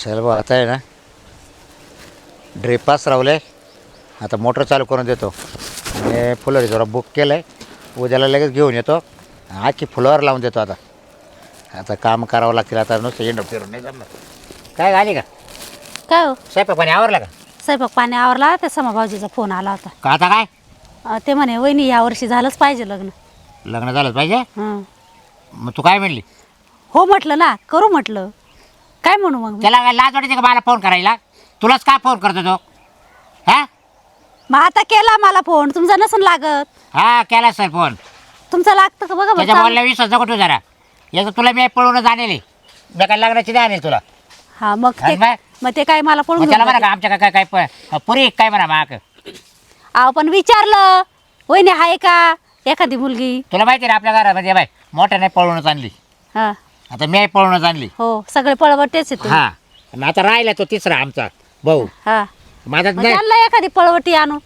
चल बा आता आहे ना ड्रिपास रावले आता मोटर चालू करून देतो आणि फुलं जरा बुक केलं आहे उद्याला लगेच घेऊन येतो आखी फुलावर लावून देतो आता काम करावं लागतील आता नुसतं येणं फिरून नाही जमणार काय आली का काय हो स्वयंपाक पाणी आवरला का स्वयंपाक पाणी आवरला त्या समाभाऊजीचा फोन आला होता का आता काय ते म्हणे वहिनी यावर्षी झालंच पाहिजे लग्न लग्न झालंच पाहिजे हं. मग तू काय म्हणली हो म्हटलं ना करू म्हटलं काय म्हणू मग मी? त्याला काय लाज वाटते का मला फोन करायला तुलाच काय फोन करतो तो हा मग आता केला मला फोन तुमचा नसून लागत हा केला सर फोन तुमचा लागतं का बघा त्याच्या बरं. बोलल्या विश्वास नको तू जरा याचं तुला मी पळूनच आणले मी काय लग्नाची नाही आणेल तुला हा मग ते आणि मग? मग ते काय मला पळून मग त्याला घेऊन म्हणा का आमच्या काय काय काय पुरी काय म्हणा माक जाते. अहो पण विचारलं वहिनी आहे का एखादी मुलगी तुला माहिती ना आपल्या घरामध्ये बाय मोठ्या नाही पळूनच आणली हा आता मी पळूनच आणली हो सगळे पळवटेच आहे तुम्ही हा आणि आता राहिला तो तिसरा आमचा भाऊ हा माझा मग नाही त्यांना एखादी पळवटी आणू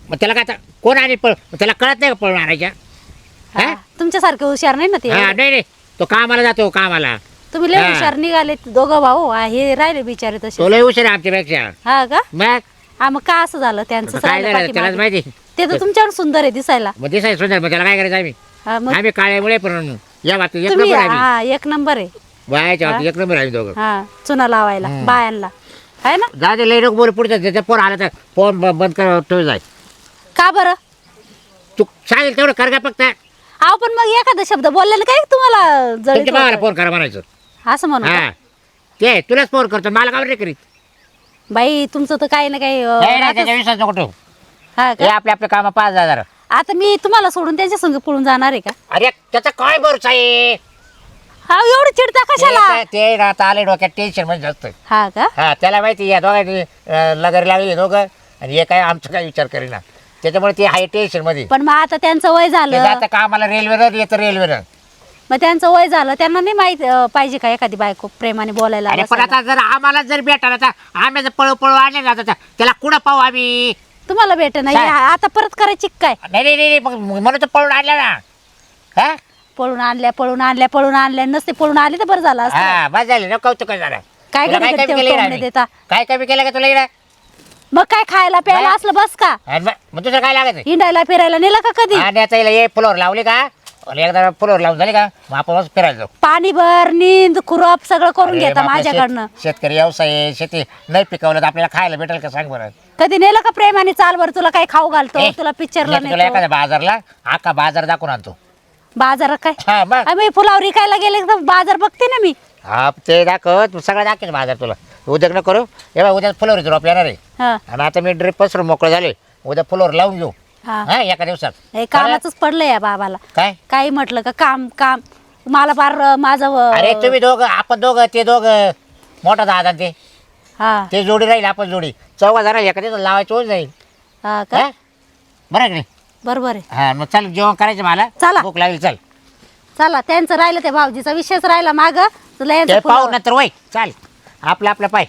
मग त्याला काय आता कोण आणि त्याला कळत नाही का पळून आणायच्या हा. तुमच्यासारखे हुशार नाही ना ते हा नाही नाही तो कामाला जातो कामाला तुम्ही लय हा. हुशार निघाले दोघं भाऊ हे राहिले बिचारे तसे तो लय हुशार आहे आमच्यापेक्षा हा का मग हा मग का असं झालं त्यांचं आता काय सगळ्या झालं त्यालाच पाठीमागे. माहिती ते तर तुमच्यावर सुंदर आहे दिसायला मग दिसाय सुंदर मग त्याला काय करायचं आम्ही हा, मग आम्ही काळ्यामुळे पण या बाबतीत एक तुम्ही नंबर आम्ही हा एक नंबर आहे बायाच्या बाबतीत एक नंबर आम्ही दोघं हा चुना लावायला बायांना आहे ना जा दे लई नको बोल पुढचं त्याचा फोन आला तर फोन बंद कर ठेव जाय का बरं तू सांगेल तेवढं कर का फक्त अहो पण मग एखादा शब्द बोलल्याने काय तुम्हाला जळीत तुमच्या भावाला होतं? फोन करा म्हणायचं असं म्हणू का? हा ते तुलाच फोन करतो मला का नाही करीत बाई तुमचं तर काही ना काही नाही नाही राहतच. त्याच्या विश्वास नको ठेवू हा हे का आपले आपले काम 5,000 आता मी तुम्हाला सोडून त्यांच्या संग पळून जाणार आहे का अरे त्याचा काय भरोसा आहे हा एवढं चिडता कशाला ते आता आले डोक्यात टेन्शन म्हणजे जास्त हा का हा त्याला माहिती या दोघांनी लगरी लागली दोघं आणि हे काय आमचं काय विचार करेना त्याच्यामुळे ते हाय टेन्शन मध्ये पण मग आता त्यांचं वय ते झालं जातं कामाला रेल्वेनं येतं रेल्वेनं मग त्यांचं वय झालं त्यांना नाही माहित पाहिजे का एखादी बायको प्रेमाने बोलायला अरे पण बसायला? आता जर आम्हाला जर भेटायला तर आम्ही जर पळू आणले ना आता त्याला कुठं पाहू आम्ही तुम्हाला भेट नाही काय? आता परत करायची काय नाही नाही नाही मग म्हणून तर पळून आणलं ना हा पळून आणल्या नसते पळून आले तर बरं झालं असतं. हा बस झाले ना कौतुक झालं काय तुला कधी काय कधी कमी तेवढं केलं टोमणे देता काय कमी केलं का तुला इकडं मग काय खायला प्यायला काय? असलं बस का मग तुझं काय लागत हिंडायला फिरायला नेलं का कधी आणि आता हे फुलावर लावली का आणि एकदा फुलावर लावून झाली का मग आपण मस्त फिरायला जाऊ पाणी भर नींद खुरप सगळं करून अरे घेता बापरे, माझ्याकडनं शेतकरी व्यवसाय आहे, शेती नाही पिकवलं तर आपल्याला खायला भेटेल का सांग बरं कधी नेलं का प्रेमाने चाल बरं तुला काही खाऊ घालतो ए, तुला पिक्चरला तुला नेतो एखाद्या बाजारला आका बाजार दाखवून आणतो बाजारात काय हा मग आम्ही फुलावर विकायला गेले तर बाजार बघते ना मी हा ते दाखव तू सगळं दाखवेल बाजार तुला उद्या न करू हे बघ उद्या फुलावर रोप येणार आहे हा आणि आता मी ड्रिप पसरून मोकळे झाले उद्या फुलावर लावून घेऊ हा हा एका दिवसात हे कामाचंच पडलं या बाबाला काय काही म्हटलं का काम काम मला फार माझं अरे तुम्ही दोघं आपण दोघं ते दोघं मोठा दादा ते हा ते जोडी राहील आपण जोडी चौघा जरा एका दिवसात लावायचं होऊन जाईल हा का हा? बरं की नाही बरोबर आहे हा मग चल जेवण करायचं मला चला. भूक लागली चल चला त्यांचं राहिलं ते भाऊजीचा विषयच राहिला माग तुला यांचं ते पाहू फुलावर. नंतर वय चाल आपलं पाय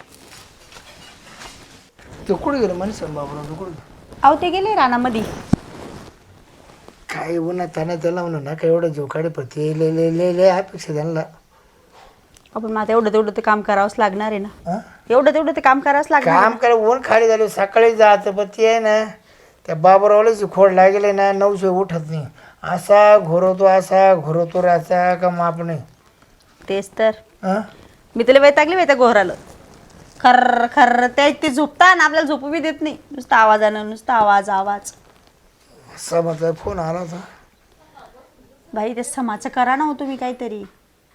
तो कुठे गेलो मनीष बाबूराव तो कुठे अहो ते गेले रानामध्ये काय उन्हा त्यानं त्याला म्हणून ना काय एवढं जोखाडे पडते ले ले ले ले अपेक्षा त्यांना आपण आता एवढं तेवढं ते काम करावंच लागणार आहे ना हं? एवढं तेवढं ते काम करावंच लागणार काम करा ऊन खाली झालं सकाळी जायचं पण ते आहे ना त्या बाबूरावलाची खोड लागेल ना 900 उठत नाही असा घोरवतो राहता का माप नाही तेच तर हं? मी त्याला वैतागली घोरालं खर्र खर्र ते झोपता ना आपल्याला झोपू बी देत नाही नुसतं आवाजानं नुसतं आवाज समाचा फोन आला होता भाई ते समाचं करा ना हो तुम्ही काहीतरी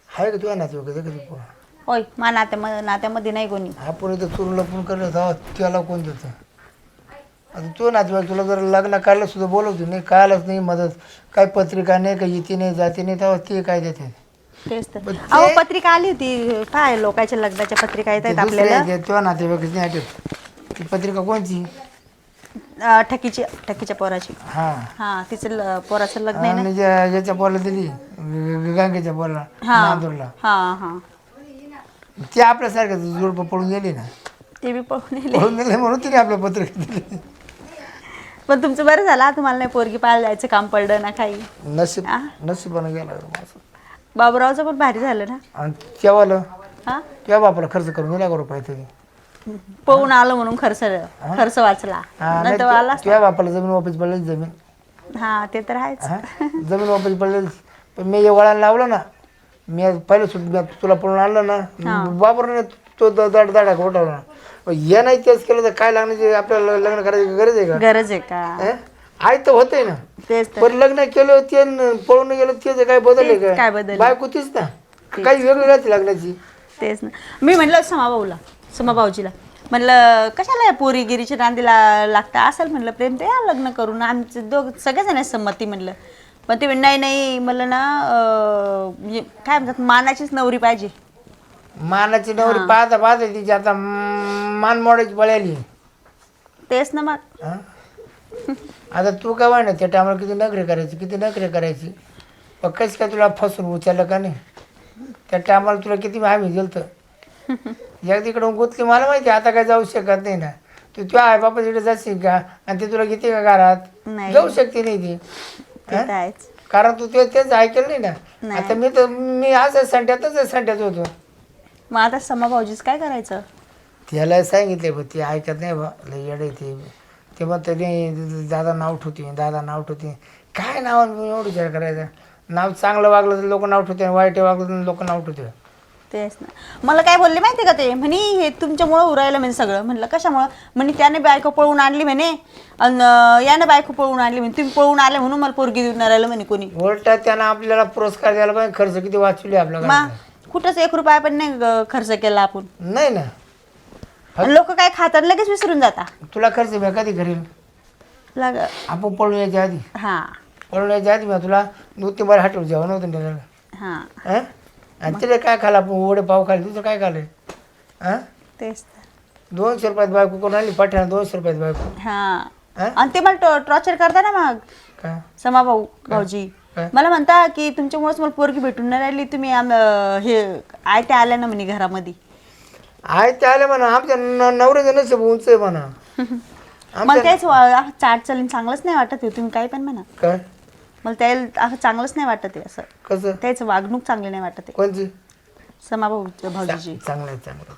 आहे का तुझ्या नातेवाईक कधी फोन होय मा नात्यामध्ये नाही कोणी आपण इथं चुरून लपून करलं तेव्हा त्याला कोण देतं आता तो नातेवाईक तुला जर लग्न काढलं सुद्धा बोलवतो नाही कायलाच नाही मदत काय पत्रिका नाही काही येते नाही जाते नाही तेव्हा ते काय देते तेच तर पण ते- अहो पत्रिका आली होती काय लोकांच्या लग्नाच्या पत्रिका येत आहेत आपल्याला तेव्हा नातेवाईकच नाही आठवत ती पत्रिका कोणची ठकीच्या पोराची हा हा तिचं पोराचं लग्न आहे ना आणि ज्याच्या पोरला दिली गंगेच्या पोरला हा नांदूरला हा हा ती आपल्यासारखं जोडपं पडून गेली ना ते बी पळून येले पडून गेले म्हणून तिने आपल्या पत्रिका दिली पण तुमचं बरं झालं तुम्हाला नाही पोरगी पाहायला जायचं काम पडलं ना काही नशीब आ? नशिबानं गेला माणूस. बाबूरावचं पण भारी झालं ना आणि तेव्हा हा तुझ्या बापाला खर्च करून दिला का रुपये तरी पळून आलं म्हणून खर्च खर्च वाचला नाही तर आला तुझ्या बापाला जमीन वापस पडलेली जमीन हा ते तर आहेच हा जमीन वापस पडलेली पण मी हे वळण लावलं ना मी पहिले सुद्धा तुला पळून आणलं ना बापर तो दाडा उठवला हे नाही तेच केलं तर काय लागण्याची आपल्याला लग्न करायची गरज आहे का गरज आहे का आई तर होते ना तेच तर पण लग्न केलं ते पळून गेलं ते काय बदलले तेच काय का बदललं? बायको तीच ना काही वेगळी राहते लग्नाची तेच ना मी म्हटलं समाभाऊजीला म्हणलं कशाला या पोरीगिरीच्या नांदीला लागतं असेल म्हणलं प्रेम तर या लग्न करून आमचे सगळेजण संमती म्हणलं पण ते नाही नाही म्हणलं ना म्हणजे काय म्हणतात मानाचीच नवरी पाहिजे मानाची नवरी पाहता पाहता तिची आता मान मोडायची पळाली तेच ना मग हा? आता तू काय वाढ ना त्या टायमाला किती नखरे करायची पण कसं काय तुला फसून उचललं का नाही त्या टायमाला तुला किती आम्ही गेलतं तिकडून गुतली मला माहिती आता काय जाऊ शकत नाही ना तू तुझ्या आई बापा तिकडे जाशील का आणि ते तुला किती का घरात नाही. जाऊ शकते नाही ती ते तर आहेच कारण तू तेच ऐकलं नाही ना आता मी असं संट्यात होतो मग आता समाभाऊजीच काय करायचं त्याला सांगितले बघ ती ऐकत नाही बा लय येडे ते म्हणते नाही दादा नाव ठेवते काय नाव एवढं विचार करायचा नाव चांगलं वागलं तर लोक नाव ठेवते वाईट वागलं तर लोक नाव ठेवते तेच ना मला काय बोलले माहिती का ते म्हणे हे तुमच्यामुळं उरायला म्हणजे सगळं म्हणलं कशामुळं म्हणे त्याने बायको पळून आणली म्हणे आणि याने बायको पळून आणली म्हणे तुम्ही पळून आले म्हणून मला पोरगी देऊन राहिलं म्हणे कोणी उलटा त्यानं आपल्याला पुरस्कार द्यायला पाहिजे खर्च किती वाचवले आपल्या मग कुठंच 1 रुपया पण नाही खर्च केला आपण नाही ना लोक काय खातात लगेच विसरून जाता तुला खर्च मी कधी करेल आपण पळून यायच्या आधी हा मी तुला 2-3 बार हटवून जेवण होतं त्याला हा आणि तिला काय खाल्लं आपण वडे पाव खाल्ले तुझं काय खाल्लंय हां तेच 200 रुपयात बायको कोण आली पाठ्यानं 200 रुपयात बायको हा हा? आणि ते मला टॉर्चर करता ना मग काय भाऊजी काय? मला म्हणता की तुमच्यामुळेच मला पोरगी भेटून नाही राहिली तुम्ही हे आयते आल्या ना म्हणे घरामध्ये आहे ते आले म्हणा आमच्या नवऱ्याचं नसेब उंच आहे म्हणा मला तेच चाट चलन चांगलंच नाही वाटत हे तुम्ही काही पण म्हणा काय मला त्याला असं चांगलंच नाही वाटत आहे असं कसं त्याचं वागणूक चांगली नाही वाटत आहे कोणची भाऊजीची चांगलं आहे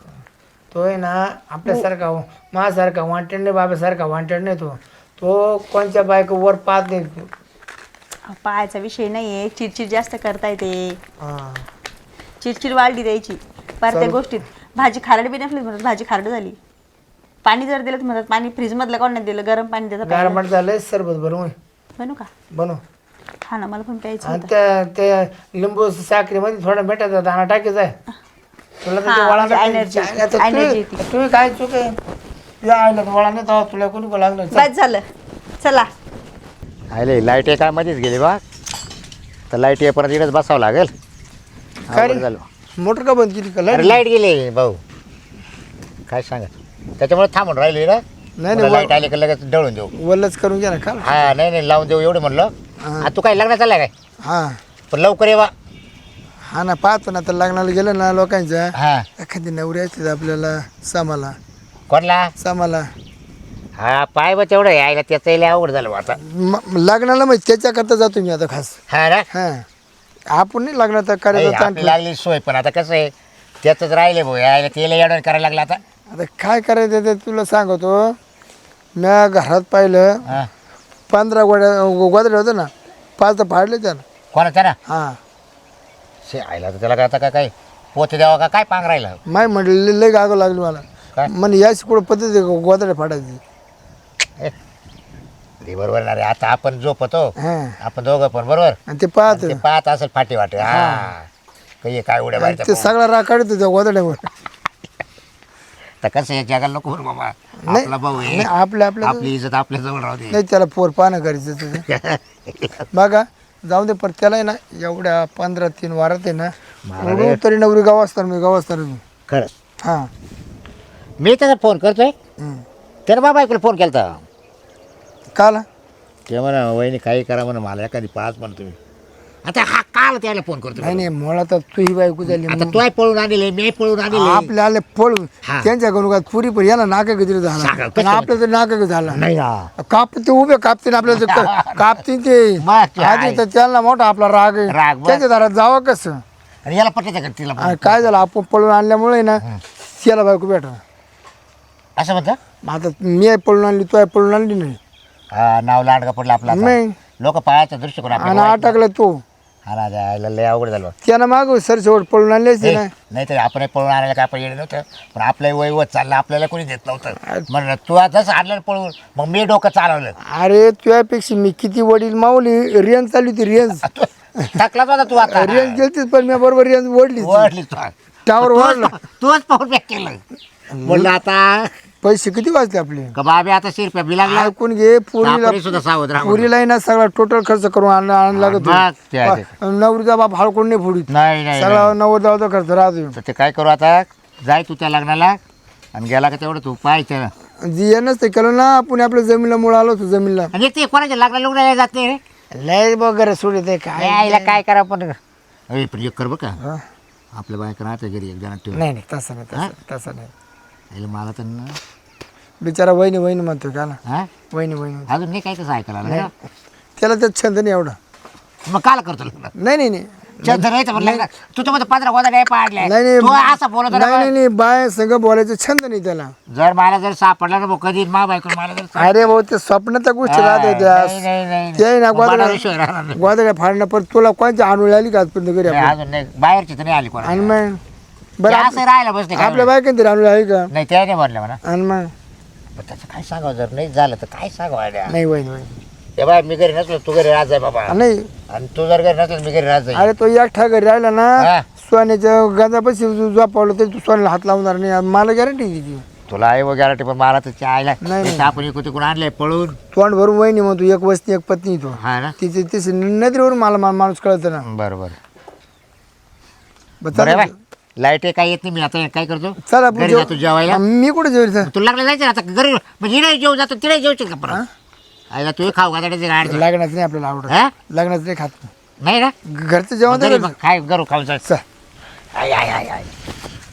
तो आहे ना आपल्यासारखा माझ्यासारखा वांटेड नाही बाबासारखा वांटेड नाही तो कोणच्या बायको वर पाहत नाही पायाचा विषय नाहीये चिडचिड जास्त करता येते हां चिडचिड वाढली द्यायची प्रत्येक गोष्टीत भाजी खारड बी नसली म्हणत भाजी खारड झाली पाणी जर दिलं तर म्हणतात पाणी फ्रीजमधलं कोण नाही दिलं गरम पाणी देतं गारमाट झालंय सरबत बनवून बनू का बनव हा ना मला पण प्यायचं आणि त्या लिंबू साखरेमध्ये थोडा भेटायचा दाणा टाकायचा आहे तुला तर ते हा, वळा म्हणजे energy येते. तुम्ही काय चूक आहे तुझ्या आईला तर वळा नाही तेव्हा तुला कोणी को लागलं बस झालं चला आले लाईट एका मध्येच गेली बा तर लाईट येईपर्यंत इकडेच बसावं लागेल काय रे? अवघड झालं मोटर का बंद केली का अरे लाईट गेली भाऊ काय सांगा त्याच्यामुळे थांबून राहिले ना नाही लाईट आली का लगेच डळून देऊ वल्लच करून घ्या ना खाल हा नाही लावून देऊ एवढं म्हणलं आता तू काय लग्न चाललाय काय हां पण लवकर ये बा हा ना पाहतो ना तर लग्नाला गेलं ना लोकांच्या हा एखादी नवरी असते आपल्याला कोणला सामाला हा पाय बा तेवढं यायला त्याचं यायला अवघड झालं बा आता लग्नाला मग त्याच्याकरता जातो मी आता खास हा ना हां आपण नाही लग्नात नाही, करायचं आपली लागली सोय पण आता कसं आहे त्याचंच राहिले भाऊ यायला त्याला येडवण करायला लागलं आता आता काय करायचं ते तुला सांगतो मी घरात पाहिलं हा 15 गोदरे होतं ना 5 तर फाडले त्यानं कोणाचा ना हां शे आयला तर त्याला काय आता काय पोते द्यावा का काय पांग राहिलं माय म्हटलं लय गागं लागली मला काय? म्हणे याची कुठं पद्धती गोदरे फाडायची ते बरोबर ना रे आता आपण झोपतो हां आपण दोघं पण बरोबर आणि ते पाहत ते पाहत असेल फाटी वाटे हा काही काय उड्या ते बाहेर सगळा राग काढतो त्या गोदड्यावर तर कसं आहे जगाला नको बरं बाबा आपला भाऊ आहे नाही आपल्या आपली इज्जत आपल्या जवळ राहू दे नाही त्याला पोर पाहणं करायचं तुझं बघा जाऊ दे पण त्याला आहे ना एवढ्या 15-3 वारात आहे ना एवढं तरी नवरी गाव असणार खरं हां मी त्याचा फोन करतोय त्यानं बाबा ऐकलं फोन केला होता काला ते म्हणा वहिनी काही करा म्हणा मला एखादी पाच म्हणा तुम्ही आता हा काल त्याला फोन करतो नाही नाही मला तर तुही बायको झाली आता तू पळून आणले मी पळून आणले आपल्या आले पळून हा. त्यांच्याकडून का पुरी पण याला नाका किती झाला सांगा, पण आपलं तर नाका झाला नाही ना कापते उभे कापतील आपल्याला कापतील ते मग ते आधी आहे. तर त्यांना मोठा आपला राग आहे राग, बस. त्याच्या दारात जावं कसं आणि याला पटत का तिला आणि काय झालं आपण पळून आणल्यामुळे ना त्याला बायको भेटा. असं म्हणतं मग आता मी पळून आणली तू पळून आणली नाही हा नाव लांडगा पडला आपला नाही. लोक पायाचा दृष्टिकोन आणि आपल्याला वाईट अटकला तो ना. हा ना जायला लय अवघड झालं त्यानं माग सर शेवट पळून आणली असते ना. नाही तर आपण पळून आणायला काय आपण येणं नव्हतं पण आपलं वय वत चाललं आपल्याला कोणी देत नव्हतं म्हणलं तू आताच आणलं पळून मग मी डोकं चालवलं अरे तुझ्यापेक्षा मी किती वडील माऊली रेंज चालली होती रेंज टाकलाच होता तू आता रेंज गेलतीच पण मी बरोबर रेंज ओढली ओढली टावर ओढला. तूच पाहून बॅक केलं म्हणलं आता पैसे किती वाजले आपले का बाबी आता शिरप्या बी लागला ऐकून घे पुरीला सुद्धा सावध राहा पुरीला ना सगळा टोटल खर्च करून आणला लागत मग ते आहे. नवरीचा बाप हळकोण नाही फोडीत नाही नाही सगळा नव्वदाचा खर्च राहतो. तर ते काय करू आता जाय तू त्या लग्नाला आणि गेला का तेवढं तू पाहायचं जे नसतं केलं ना आपण आपल्या जमीनला मुळे आलो होतो जमीनला म्हणजे ते कोणाच्या लग्नाला लग्नाला जात नाही रे लय वगैरे सोडित आहे काय यायला काय करा पण पण एक कर बघ का हा? आपल्या बायका राहते घरी एक जण ठेव नाही नाही तसं नाही तसं नाही यायला मला तर ना बिचारा वहिनी वहिनी म्हणतो का ना हा वहिनी वहिनी अजून नाही काय तसं ऐकायला आलं. त्याला त्यात छंद नाही एवढा. मग काल करतो लग्न नाही नाही नाही छंद नाही तर लग्न तू तर मध्ये 15 गोदा नाही पाडल्या नाही तू असं बोलत होता नाही बा. नाही नाही बाय संग बोलायचं छंद नाही त्याला. जर मला जर सापडला ना भाऊ कधी मा बायको मला जर अरे भाऊ ते स्वप्नाच्या गोष्टी राहते नाही, नाही, नाही. ते ना मग बाळाविषयी राहणार नाही. गोदड्या फाडणं पण तुला कोणची आणून आली का आजपर्यंत घरी नाही, अजून नाही बाहेरची तर नाही आली कोणा आणि मग बरं असं राहिलं बसते काय आपल्या बायकांनी तरी आणून आली का नाही त्या नाही म्हणलं म्हणा आणि मग पण त्याचं काय सांगावं जर नाही झालं तर काय सांगावं आयडिया नाही वहिनी वहिनी हे बाय मी घरी नसलो तू घरी राहत जाय बाबा नाही आणि तू जर घरी नसलो मी घरी राहत जाईल अरे तो एकटा घरी राहिला ना हा. सोन्याच्या गंजापाशी झोपावलं तरी तू सोन्याला हात लावणार नाही मला गॅरंटी दिली. तुला आहे गॅरंटी पण मला तर आयला नाही, नाही. आपण इकडे तिकडून आणलंय पळून तोंड भरून वहिनी म्हणतो एक वस्ती एक पत्नी तो हा ना तिची तिची नदीवरून मला माणूस कळतं ना. बरोबर बरं, बरं चला बाय लाईट काय येत नाही मी आता काय करतो चला घरी जातो जेवायला मी कुठे जेवली तुला लागलं जायचं ना आता घरी म्हणजे हिने जेव जातो तिने जेवशील का परत आयला तू खाऊ गाड्याचे गाडी लग्नाचं नाही आपल्याला आवडत हा लग्नाचं नाही खात नाही ना घरचं जेवण घरी तर मग काय करू खाऊ जाय चल. आय आय आय आय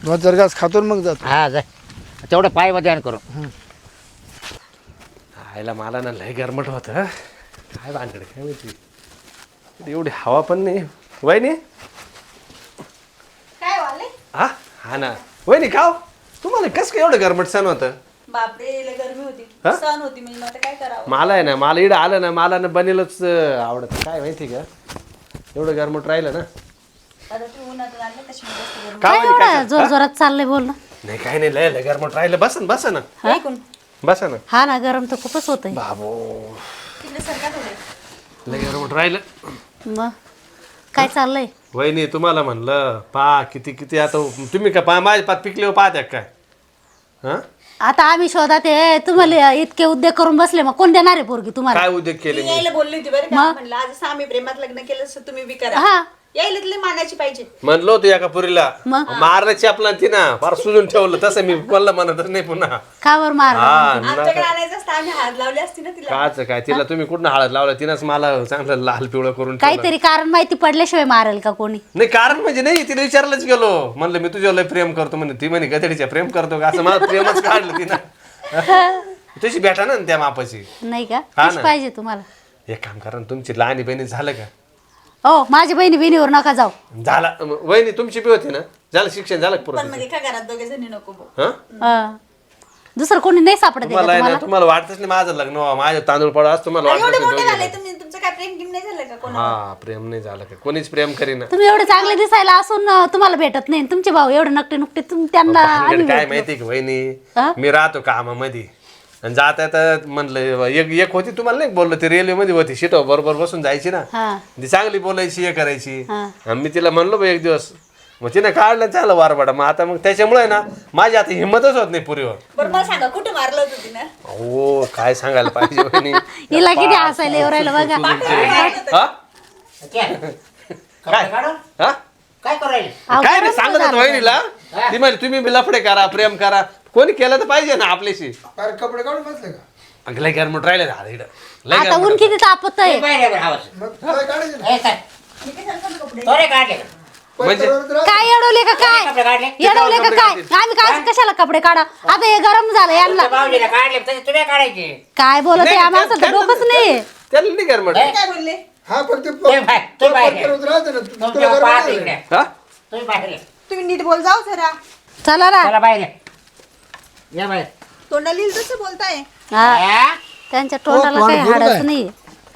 2-4 घास खातो आणि मग जातो. हा जाय तेवढं पाय मध्ये करू आयला मला ना लय गरमट होतं हं. काय भानगड काय माहिती एवढी हवा पण नाही वहिनी काय वाले हा हा ना वहिनी खाव तुम्हाला कस काय एवढं गरमट सण होतं बापरे लय गरमी होती हा? सण होती म्हणजे मग आता काय करावं. मला आहे ना मला इडं आलं ना मला ना बनेलच आवडत काय माहिती का एवढं गरमट राहिलं ना आता तू उन्हात आणलं त्याच्यामुळे जास्त गरमी. का काय वहिनी काय एवढं जोर जोरात चाललंय बोल ना. नाही काय नाही लय लय गरमट राहिलं बसा ना ऐकून बसा ना हा ना गरम तर खूपच होतंय. बाबो तिकडे सरका थोडे. लय गरमट राहिलं मग काय चाललंय वहिनी तुम्हाला म्हणलं पा किती किती आता तुम्ही का पा माझ्या पात पिकले पाहत्या काय हा आता आम्ही शोधात आहे तुम्हाला इतके उद्योग करून बसले मग कोण देणार आहे पोरगी तुम्हाला काय उद्योग केले ती मी यायला बोलली होती बरं का म्हणलं आज आम्ही प्रेमात लग्न केलं असं तुम्ही बी करा हा यायला तिला मानायची पाहिजे. म्हणलो होतो एका पुरीला मग? मारण्याची आपला ती ना फार सुजून ठेवलं तसं मी बोलला म्हणतच नाही पुन्हा का बरं मार हा आमच्याकडे आणायचं असतं आम्ही हात लावले असती ना तिला. काच काय तिला तुम्ही कुठं हळद लावलं तिनंच मला चांगलं लाल पिवळं करून ठेवलं. काहीतरी कारण माहिती पडल्याशिवाय मारेल का कोणी. नाही कारण म्हणजे नाही तिला विचारलंच गेलो म्हणलं मी तुझ्यावर लय प्रेम करतो म्हणे ती म्हणे गदडीच्या प्रेम करतो का असं मला प्रेमच काढलं तिनं तशी भेटा ना त्या मापाची. नाही का हा कशी ना. पाहिजे तुम्हाला. एक काम करा ना, तुमची लहानी बहिणी झालं का हो माझ्या बहिणी बहिणीवर नका जाऊ. झाला वहिनी तुमची बी होती ना झालं शिक्षण झालं का पण पुरं म्हणजे का घरात दोघे जणी नको भाऊ. हा हा. दुसरं कोणी नाही सापडत आहे का तुम्हाला आहे ना तुम्हाला. तुम्हाला वाटतच नाही माझं लग्न व्हावं माझ्या तांदूळ पडा असं तुम्हाला आणि एवढे वाटत मोठे झाले नाही तुम्ही तुमचं काय प्रेम गिम नाही झालं का कोण. हा प्रेम नाही झालं का कोणीच प्रेम करीना तुम्ही एवढे चांगले दिसायला असून तुम्हाला भेटत नाही तुमचे भाऊ एवढे नकटे नुकटे त्यांना आम्ही भानगड काय भेटलो. माहिती का वहिनी हा? मी राहतो कामामध्ये आणि जाता येता म्हणलं एक होती तुम्हाला नाही बोललो ती रेल्वे मध्ये होती शिटो बरोबर बसून जायची ना हा ती चांगली बोलायची हे करायची हा. आणि मी तिला म्हणलो बा एक दिवस मग तिने काढलं चांगलं वारबाडा मग आता मग त्याच्यामुळे ना माझी आता हिंमतच होत नाही पुरीवर. बरं मला सांगा कुठे मारलं होतं तिनं. हो काय सांगायला पाहिजे वहिनी हिला किती हसायला येऊ राहिलं बघा. हा? काय हा? काय करायला अहो, काय नाही खरंच सांगत झालं. होतो वहिनीला ती म्हणे तुम्ही बी लफडे करा प्रेम करा कोणी केलं तर पाहिजे ना आपल्याशी. अरे कपडे काढून बसले का अगं लय गरमट राहिले आता इकडं लय आता गरमट. ऊन किती तापत आहे. मग काय काढायचे ना? म्हणजे काय येडवले का काय येडवले का काय आम्ही काय कशाला कपडे काढा आता हे गरम झालं यांना काढायचे काय बोलत आहे आम्हाला सध्या डोकंच नाही. त्याला नाही गरमट काय बोलले. हा पण ते ते बाहेर, ते बाहेर. करत राहते ना तुला तुमच्या गरम पाहत नाही इकडे आहे. हा तुम्ही बाहेर या. तुम्ही नीट बोल जाऊ जरा. चला ना. चला बाहेर या. या बाहेर. तोंडाला येईल तसं बोलताय. हा, हा? त्यांच्या तोंडाला कोण काही बोलू हाडच काय? नाही.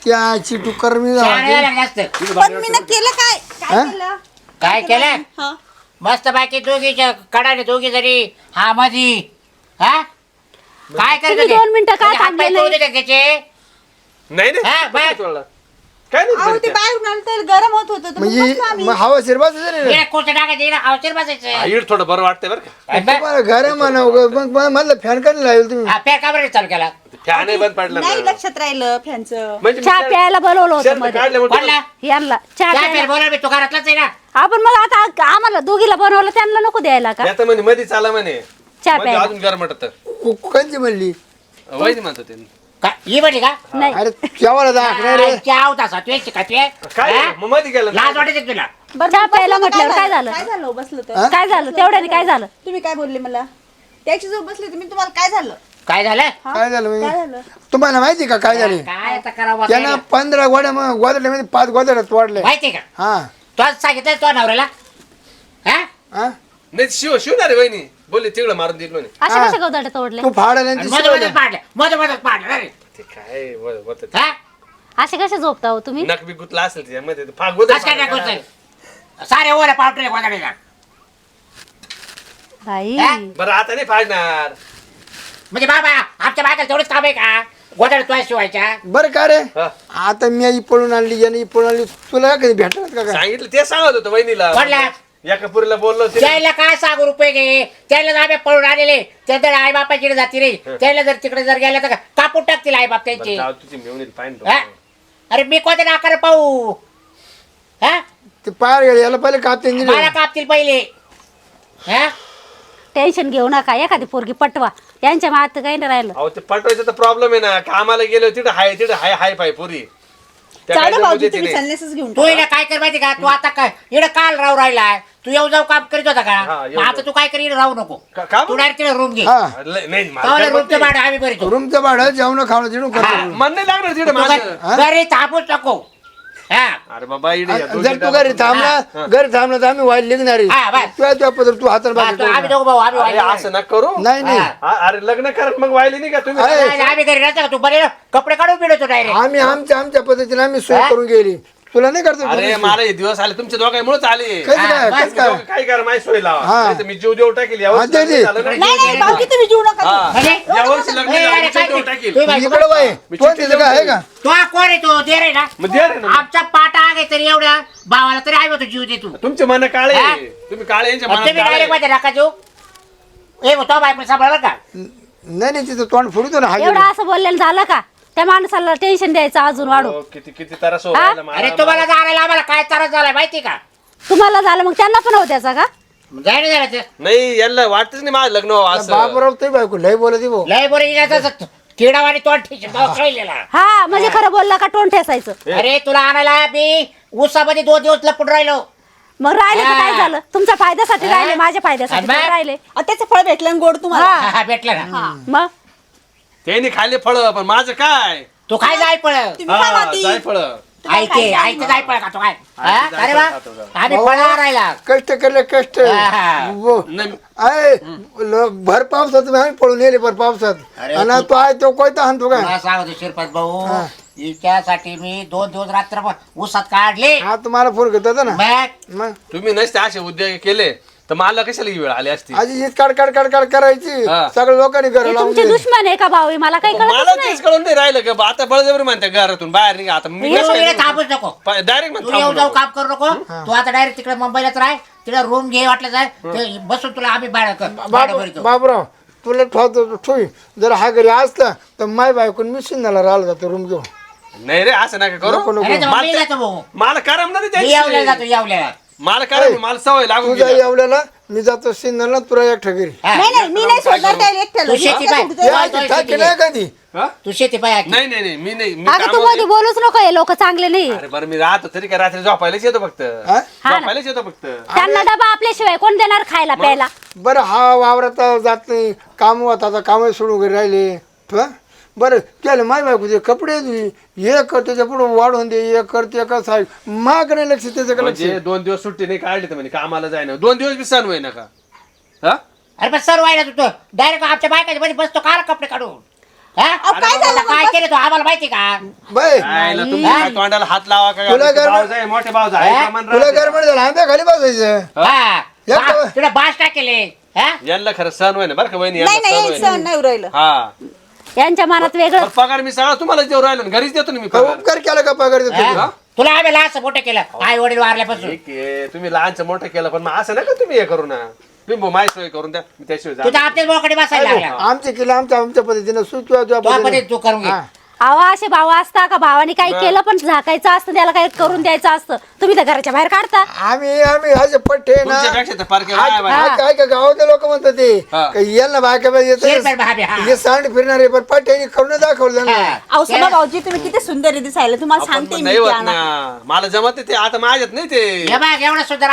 त्याची टुकर मी चहा नाही लागला जास्त. पण मी ना केलं काय काय केलं काय केलं हा मस्त बाकी दोघीच्या कडाने दोघी जरी हा मधी हा काय तुम्ही करत 2 मिनिटं काय थांबले नाही? त्याचे नाही हा, नाही बाय. तोडला. काय नाही अहो करत ते त्या. बाहेरून आलं तर गरम होत होतं तर मग बसलो म्हणजे आम्ही. मग हवा शिरबाच रे कोणतं टाकायचं अवसर बसायचं हा, इड थोडं बरं वाटतंय बरं का तुम्हाला घर म्हणा मग म्हणलं फॅन कधी लावेल तुम्ही हा फेर का बरं चालू केला फॅन बंद पडला नाही ना. लक्षात राहिलं फॅनचं. म्हणजे चहा प्यायला बोलवलं होतं शर्ट मध्ये काढले म्हणतो. कोणला यांना चहा चहा प्यायला. फेर बोला मी तू घरातलाच आहे ना आपण मग आता आम्हाला दोघीला बनवलं त्यांना नको द्यायला का आता म्हणे मध्ये चाला म्हणे चहा मध्ये प्यायला? अजून गरम वाटत कोणची म्हणली वैदी म्हणतो ते का ही म्हटली का नाही. अरे केव्हाला दाखणार रे चहा होता सा तू यायची का तू काय हा? मग मध्ये गेलं लाज वाटते तुला बरं चहा प्यायला बसलं तर म्हटल्यावर काय झालं? काय झालं बसलं तर काय झालं तेवढ्याने काय झालं? तुम्ही काय बोलले मला त्याची जो बसले तुम्ही तुम्हाला काय झालं काय झालं हा? काय झालं काय म्हणजे झालं तुम्हाला माहिती का काय झाले काय आता करावं त्यांना 15 गोड्या मग गोदड्यामध्ये 5 गोदड्या तोडले माहिती का हा तूच सांगितलं तो नवऱ्याला हा हा नाही शिवणार रे वहिनी बोलले तिकडं मारून दिल म्हणे असे कसे गवदाडे तोडले? तू फाडायला आणि आणि मध्ये मध्ये पाडलं मध्ये पाडलं अरे ते काय होत हा असे कसे झोपता हो तुम्ही? नक बी गुतला असेल त्याच्यामध्ये फागवत कसं काय टाकून सारे ओला पावटले गोदाडीला बाई हा? बरं आता नाही फाडणार म्हणजे बाबा आमच्या बायका तेवढंच काम आहे का गोदाड तुला शिवायच्या बरं का रे हा. आता मी ही पळून आणली याने पळून आणली तुला कधी भेटणार का काय सांगितलं ते सांगत होतं वहिनीला कोणला? एका पुरीला बोललो ते त्याला काय सांगू रुपये घे त्याला आम्ही पळून आलेले त्या आई बापाकडे जाती रे त्याला जर तिकडे जर गेल्या तर कापून टाकतील आई बाप त्यांचे जाऊ तुझी मिळून येईल पाहिजे हा? अरे मी कोणत्या नाकार पाहू हा ते पार गेले याला पहिले कापते मला कापतील पहिले हा टेन्शन घेऊ नका एखादी पोरगी पटवा यांच्या मात काही नाही राहिलं. अहो ते पटवायचा तर प्रॉब्लेम आहे ना कामाला गेलो तिथं हाय पाय पुरी त्या काय चालेल जमू भाऊजी देते तुम्ही नाही. संन्यासच घेऊन तू इकडे काय कर माहिती का तू आता काय इकडे काल राहू राहिलाय तू येऊ जाऊ काम करीत होता का हा, येऊ आता जाऊ. तू काय कर इकडे राहू नको का तू डायरेक्ट रूम घे हा नाही मला काय रूमचं माहिती. भाडं आम्ही भरतो रूमचं भाडं जेवण खावणं तिडून हा. करतो मन नाही लागणार तिकडे तू माझं घरी थांबूच नको हा अरे बाबा इकडे या, दोन जर तू मिनिटं घरी थांबला घरी थांबला तर आम्ही वाईट लिखणार हा, बस. तुझ्या पत्र तू हाताला हा, बाजू आम्ही दोघं भाऊ आम्ही अरे वाहिलं असं ना करू नाही नाही हा. अरे लग्न करत मग वाहिले नाही का तुम्ही अरे, नाही, आम्ही घरी राहतो का तू बरे कपडे काढून पिढतो डायरेक्ट आम्ही आमच्या पद्धतीने आम्ही सोय करून गेली तुला नाही करतो अरे मला हे दिवस आले तुमच्या दोघांमुळेच आले कसं हा, काय बस कसं काय तुम्ही काय करा माझी सोय लावा हा. नाहीतर मी जीव देऊ टाकेल हा, यावर्षी दे, लग्न दे. झालं ना नाही नाही भाऊजी तुम्ही जीव नका देऊ. हा. म्हणजे? यावर्षी लग्न ए, झालं, अरे, मी काय जीव देऊ तू- टाकेल तू बायको इकडं बाई मी कोण चिठ्ठी तिथं काय आहे देऊन का तो कोण आहे तो दे रे ना मग दे रे ना. आमचा पाटा आहे तरी एवढ्या भावाला तरी आहे तू जीव दे तू तुमचे मन काळे हा? तुम्ही काळे यांच्या मनात तुम्ही काळे. डायरेक्ट माझ्या नका जीव ए तो बायको सांभाळला का नाही नाही तिथं तोंड फुडतो ना हा एवढं असं बोललेलं झालं का? त्या माणसाला टेन्शन द्यायचं अजून वाढू. हो, किती त्रास होऊ हा? राहिला मला. अरे तुम्हाला जायला आम्हाला काय त्रास झालाय माहिती का तुम्हाला झालं मग त्यांना पण होत्याचा का? जायला जायचं नाही यांना वाटतच नाही माझं लग्न व्हावं असं बापराव ते बायको लय बोलत भाऊ लय बरं इलाज किडावानी तोंड ठेवलेला हा म्हणजे खरं बोलला का टोन ठेसायचं. अरे तुला आणायला मी उसामध्ये 2 दिवस लपून राहिलो मग राहिले तर काय हा. झालं? तुमच्या फायद्यासाठी हा. राहिले माझ्या फायद्यासाठी आणि मग? तर राहिले. अहो, त्याचं फळ भेटलं आणि गोड तुम्हाला हा. हा, भेटलं ना मग त्यांनी खाल्ले फळ पण माझं काय तू काय जाय पळ तुम्ही काय माती? जायफळ ऐके ऐकते जाय पळ का तू काय हा? जायफळ अरे वा खातो जरा. आम्ही फळ राहिला कष्ट केले कष्ट हा. वो. नाही आहे भर पावसात आम्ही पळून येले भर पावसात अरे आणि तो आहे तो कोयता आणतो काय तुला सांगतो शिरपत भाऊ हिच्यासाठी मी 2 दिवस रात्र उसात काढले हा तुम्हाला फोन करत होता ना मग मग तुम्ही नसते असे उद्योग केले तर मला कशाला ही वेळ आली असती आधी हीच काढ काढ काढ काढ करायची हा. सगळ्या लोकांनी घर हे लावून तुमचे दिले. दुश्मन आहे का भाऊ? मला काही मला कळतच नाही. तेच कळून नाही राहिलं का आता बळजबरी म्हणते घरातून बाहेर निघा आता मी तू इकडे थांबूच नको डायरेक्ट तू येऊ जाऊ काम करू नको तू आता डायरेक्ट तिकडे मुंबईलाच राह तिकडे रूम घे वाटलं जाय ते बसून तुला आम्ही भाडं भरतो बाबराव तुला ठेवतो ठोई जर हा घरी असला तर माय बायकून मी शिंदाला राहिला जातो रूम घेऊन नाही रे असं नका नको, करू नको. अरे तेव्हा मी मला जातो भाऊ मला करम नाही मी येवल्या जातो त्याची. येवल्या मला करम मला सवय लागून तुझ्या गेली. एवढ्याला मी जातो शिंदाला तुला एकटा घरी नाही नाही मी नाही सोडणार त्याला एकट्याला. तू शेती पाय. एकट्याला हे सोडते. आधी ठाकी नाही कधी हा? तू शेती पाय नाही नाही नाही मी नाही मी अगं तू कामावर- मध्ये बोलूच नको. हे लोक चांगले नाही. अरे बरं मी राहतो तरी काय रात्री झोपायलाच येतो फक्त हा? हा ना. झोपायलाच येतो फक्त त्यांना डबा आपल्याशिवाय कोण देणार खायला प्यायला? बरं हा वावरात जात नाही काम होत आता काम सोडून घरी राहिले हं? बरं केलं माय बायको ते कपडे हे कर त्याच्या पुढे वाढवून दे हे कर ते कसं आहे माग नाही लक्ष त्याच्याकडे लक्ष म्हणजे 2 दिवस सुट्टी नाही काढली तर म्हणे कामाला जायना 2 दिवस बी सण होईना का हा अरे पण सर्व आहे ना तू डायरेक्ट आमच्या बायकाच्या मध्ये बसतो काल कपडे काढून हा? काय झालं काय केलं तू आम्हाला माहिती का बाय आयला तुम्ही काय तोंडाला हात लावा का तुला गरम- भाऊज आहे, मोठे भाऊज आहे हा? प्रमाण तुला राहते. गरबड झाला आंब्या खाली बसायचं हा एक तर- तुला बास टाकेले हा यांना खरं सण होईना बरं का वहिनी नाही यांना नाही सण होईना. सण नाही राहिलं हा यांच्या मनात वेगळं बरं, पगार मी सगळा तुम्हाला देऊ राहिलो ना, घरीच देतो ना मी का पगार उपकार केला का पगार देतो हा? तुला? तुला आम्ही लहानसं मोठं केलं आई वडील वारल्यापासून ठीक आहे तुम्ही लहानचं मोठं केलं पण मग असं नका तुम्ही हे करू ना तुम्ही माय सोय करून द्या मी त्याशिवाय तुझा जाणार. आमच्याच बोकडे बसायला लागला आमचे केलं आमच्या पद्धतीनं सुचवा तुझ्या तो पद्धतीनं. तू करून घे हा. अहो असे भाऊ असता का भावाने काही केलं पण झाकायचं असतं त्याला काही करून द्यायचं असतं तुम्ही तर घराच्या बाहेर काढता आम्ही असे पट्टे ना तुमच्यापेक्षा तर पारखे बाया बाया. काय काय गावातले लोक म्हणतात ते हा. का यांना बायका शेरपेट भाभी, हा. हे सांड फिरणारे पण पट्ट्याने करून दाखवलं त्यांना. हा. अहो समा भाऊजी तुम्ही किती सुंदर आहे दिसायला तुम्हाला आपण सांगते पण मी नाही की होत आणा. ना मला जमत नाही ते आता माझ्यात नाही ते हे बघ एवढं सुद्धा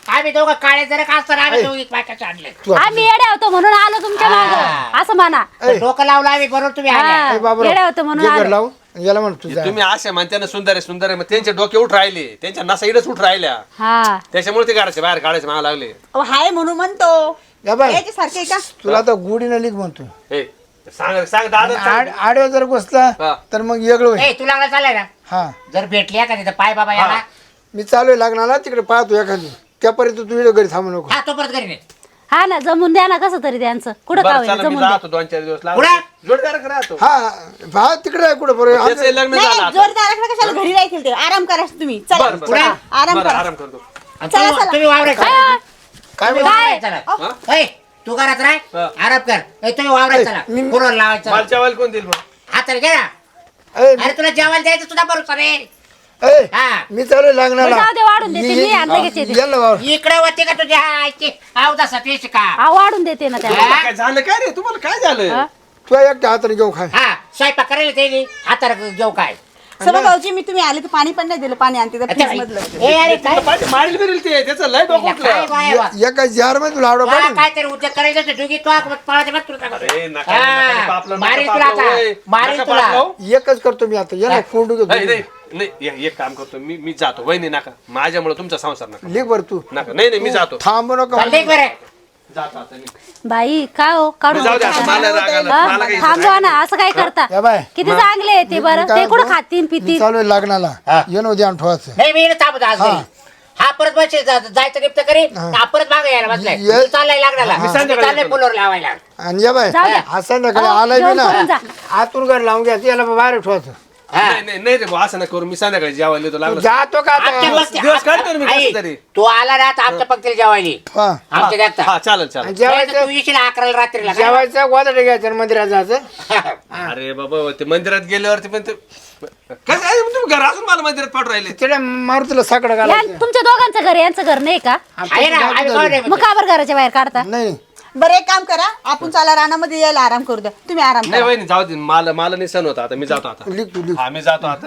आम्ही दोघं काळे जर का असताना आम्ही दोघी बायकाचे आणले तू आम्ही येड्या होतो म्हणून आलो तुमच्या मागं असं म्हणा डोकं लावलं आम्ही बरोबर तुम्ही आल्या हा, ए बाबा येड्या होतो म्हणून जे घर आलो. लावून याला म्हण तुझा तुम्ही असे म्हणते ना सुंदर आहे सुंदर आहे मग त्यांचे डोके उठ राहिले त्यांच्या नसा इडच उठ राहिल्या हा त्याच्यामुळे ते घराच्या बाहेर काढायचे मला लागले अहो, हाय म्हणून म्हणतो या बाय याच्यासारखे आहे का तुला आता गुढीनं लिख म्हणतो हे सांग सांग दादा सांग. आडव्या जर घुसला हा. तर मग वेगळं होईल ए तू लागला चाललाय ना हा जर भेटली का तिथं पाय बाबा याला मी चालू आहे लग्नाला तिकडे पाहतो एखादी त्यापर्यंत तू इकडे घरी थांबू नको हा तो परत घरी नाही हा ना जमून द्या ना कसं तरी त्यांचं कुठं बरं काय चला मी जमून द्या राहतो 2-4 दिवस कुठं? लागतो जोडदार राहतो हा भा तिकडे आहे कुठं बरं त्याचं लग्न नाही झालं आता. जोरदार कशाला घरी राहतील ते आराम करायचं तुम्ही चला बरं, बरं. चला, आराम बरं, करा आराम करतो आणि चला, तुम्ही- चला. तुम्ही वावरायचं काय तुम्ही वावरायचं ना. हा? ए, तू घरात राह हा. आराम कर ए, तुम्ही वावरायचं ना मी- पुरवर लावायचं मला जेवायला कोण देईल मग हाताला घे ना ए, अरे तुला जेवायला द्यायचं तुझा भरोसा रे ए, हा मी चालू आहे लग्नाला जाऊ दे, वाढून देते मी आणि लगेच येते. याला वावर. इकडे होते का तुझ्या आईची अवदासा पेश का हा वाढून देते ना त्याला हा? काय झालं काय रे तुम्हाला काय झालं हा? तू एकट्या हाताने घेऊन खाय हा स्वयंपाक करायला ते हाताला घेऊ काय समा भाऊजी मी तुम्ही आले तर पाणी पण नाही दिलं पाणी आणते फ्रीज मधलं ए अरे काय पाठी मारील बिरील ते त्याचं लय डोकं काय उठलं. बाय बा. एका जार मध्ये तुला आवडा तुला पाठवून काहीतरी उद्योग करायचं असतं, डुगी तो पळायचं बघ तुला सांगतो. अरे नका हा, नका पापलं, नका मारील तुला पापलं, आता. होय. मारील नका तुला. पापलं. एकच करतो मी आता याला कोंडू घेतो नाही नाही नाही एक काम करतो मी जातो वहिनी नका माझ्यामुळे तुमचा संसार नका लिख बर तू नका नाही मी जातो थांबू नको चाललंय का बरं? जातो आता मी. बाई काय हो काढून जाऊ दे आता मला राग आला. हा? मला काही थांबवा ना असं काय करता या बाय किती चांगले आहे ते बरं ते कुठं खातील मी पितील चालू आहे लग्नाला हा. येणं द्या ठेवायचं नाही मी इकडे थांबतो आज घरी. हा परत बस जायचं गिफ्ट करी हा परत मागे यायला बसलाय ये- तू चाललाय लागला मी संध्याकाळी चाललंय येतो. फुलवर लावायला आणि या बाय जाऊ द्या. आज संध्याकाळी हो, आलाय मी जेवण करून जा. ना आतून घर लावून घ्या याला बाहेर ठेवायचं हा. नाही रे भाऊ असं नका करू मी संध्याकाळी जेवायला येतो तू लागलं जातो का आमच्या आता पंक्ती- दिवस काढतो ना मी आई, कसं तरी. तू आला ना तर आमच्या पंक्तीला जेवायली हा. आमच्या देखता हा चालेल चालेल तू जेवायचं येशील 11 रात्रीला काय? जेवायचं गोदडे घ्यायचं मंदिरात जायचं अरे बाबा ते मंदिरात गेल्यावरती पण ते काय आहे, तुम्ही घर असून मला मंदिरात पाठवून राहिले तिकडे मारुतीला साकडं या घालायचं तुमच्या दोघांचं घर यांचं घर नाही का आहे ना आम्ही कोण आहे? मग का बरं घराच्या बाहेर काढता नाही बरं एक काम करा आपण चला रानामध्ये यायला आराम करू द्या तुम्ही आराम नाही करा वहिनी जाऊ दे मला मला नाही सण होता आता मी जातो आता लिख तू लिख हा मी जातो आता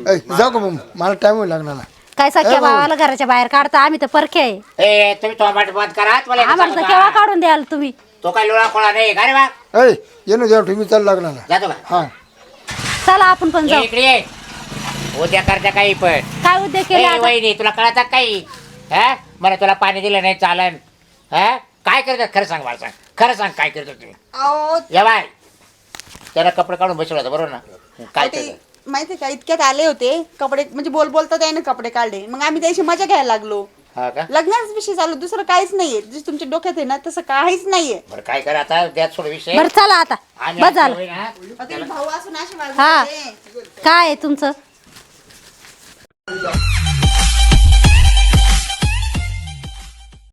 ऐ, जाऊ का मग मला टाइम होईल लग्नाला काय सख्या भावाला घराच्या बाहेर काढता आम्ही तर परखे आहे ए तुम्ही टोमॅटो बंद करा तुम्हाला एकच आम्हाला तर सांगतो केव्हा का? काढून द्याल तुम्ही तो काय लोळा खोळा नाही का रे बा ऐ येणं द्या तुम्ही चाल लग्नाला जातो का हा चला आपण पण ये जाऊ इकडे ये उद्या करता काही पण काय उद्योग केले ए, आता? वहिनी तुला कळतात काही हा मला तुला पाणी दिलं नाही चालन हा काय करतात खरं सांग मला सांग खरं सांग काय करतो तुम्ही अहो, या बाय त्याला कपडे काढून बसवलं होतं बरोबर ना काय ते करतो माहिती का इतक्यात आले होते कपडे म्हणजे बोलता त्याने कपडे काढले मग आम्ही त्याची मजा घ्यायला लागलो हा का लग्नाच विषय चालू दुसरं काहीच नाहीये जसं तुमच्या डोक्यात आहे ना तसं काहीच नाहीये बरं काय करा आता द्या सोड विषय बरं चला आता आम्ही बस झालं होईल, हा? भाऊ असून अशी हा वाजवते. काय आहे तुमचं